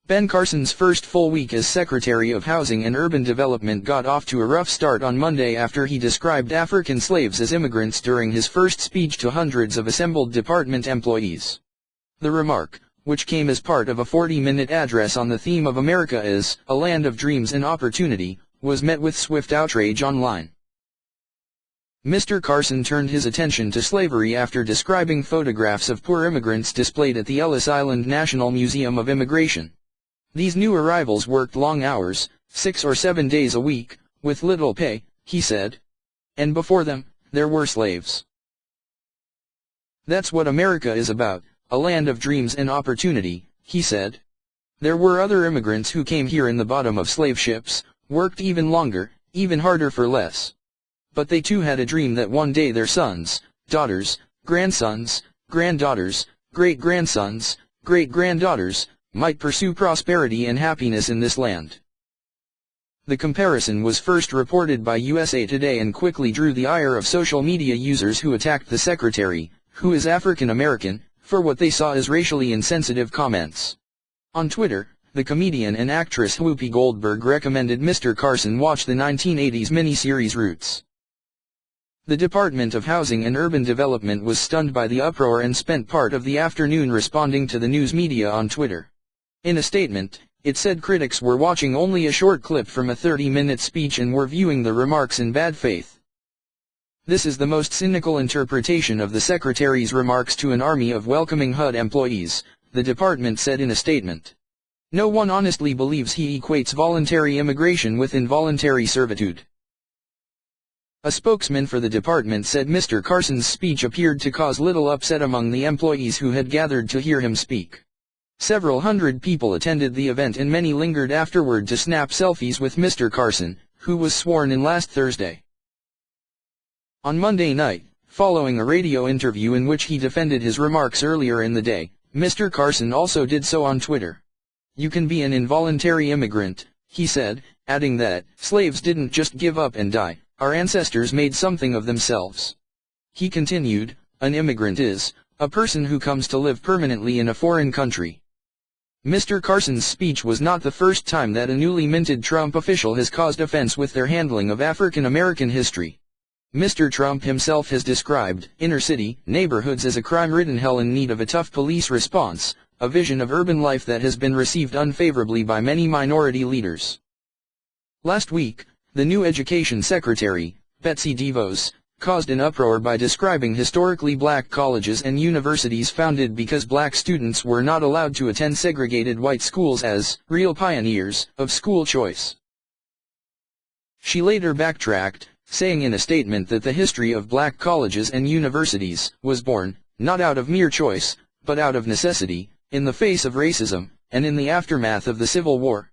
Ben Carson's first full week as Secretary of Housing and Urban Development got off to a rough start on Monday after he described African slaves as immigrants during his first speech to hundreds of assembled department employees. The remark, which came as part of a 40-minute address on the theme of America is a land of dreams and opportunity, was met with swift outrage online. Mr. Carson turned his attention to slavery after describing photographs of poor immigrants displayed at the Ellis Island National Museum of Immigration. These new arrivals worked long hours, 6 or 7 days a week, with little pay, he said. And before them, there were slaves. That's what America is about, a land of dreams and opportunity, he said. There were other immigrants who came here in the bottom of slave ships, worked even longer, even harder for less. But they too had a dream that one day their sons, daughters, grandsons, granddaughters, great-grandsons, great-granddaughters, might pursue prosperity and happiness in this land. The comparison was first reported by USA Today and quickly drew the ire of social media users who attacked the secretary, who is African American, for what they saw as racially insensitive comments. On Twitter, the comedian and actress Whoopi Goldberg recommended Mr. Carson watch the 1980s miniseries Roots. The Department of Housing and Urban Development was stunned by the uproar and spent part of the afternoon responding to the news media on Twitter. In a statement, it said critics were watching only a short clip from a 30-minute speech and were viewing the remarks in bad faith. This is the most cynical interpretation of the Secretary's remarks to an army of welcoming HUD employees, the department said in a statement. No one honestly believes he equates voluntary immigration with involuntary servitude. A spokesman for the department said Mr. Carson's speech appeared to cause little upset among the employees who had gathered to hear him speak. Several hundred people attended the event and many lingered afterward to snap selfies with Mr. Carson, who was sworn in last Thursday. On Monday night, following a radio interview in which he defended his remarks earlier in the day, Mr. Carson also did so on Twitter. You can be an involuntary immigrant, he said, adding that, slaves didn't just give up and die, our ancestors made something of themselves. He continued, an immigrant is a person who comes to live permanently in a foreign country. Mr. Carson's speech was not the first time that a newly minted Trump official has caused offense with their handling of African American history. Mr. Trump himself has described inner-city neighborhoods as a crime-ridden hell in need of a tough police response, a vision of urban life that has been received unfavorably by many minority leaders. Last week, the new Education Secretary, Betsy DeVos, caused an uproar by describing historically black colleges and universities founded because black students were not allowed to attend segregated white schools as real pioneers of school choice. She later backtracked, saying in a statement that the history of black colleges and universities was born, not out of mere choice, but out of necessity, in the face of racism, and in the aftermath of the Civil War.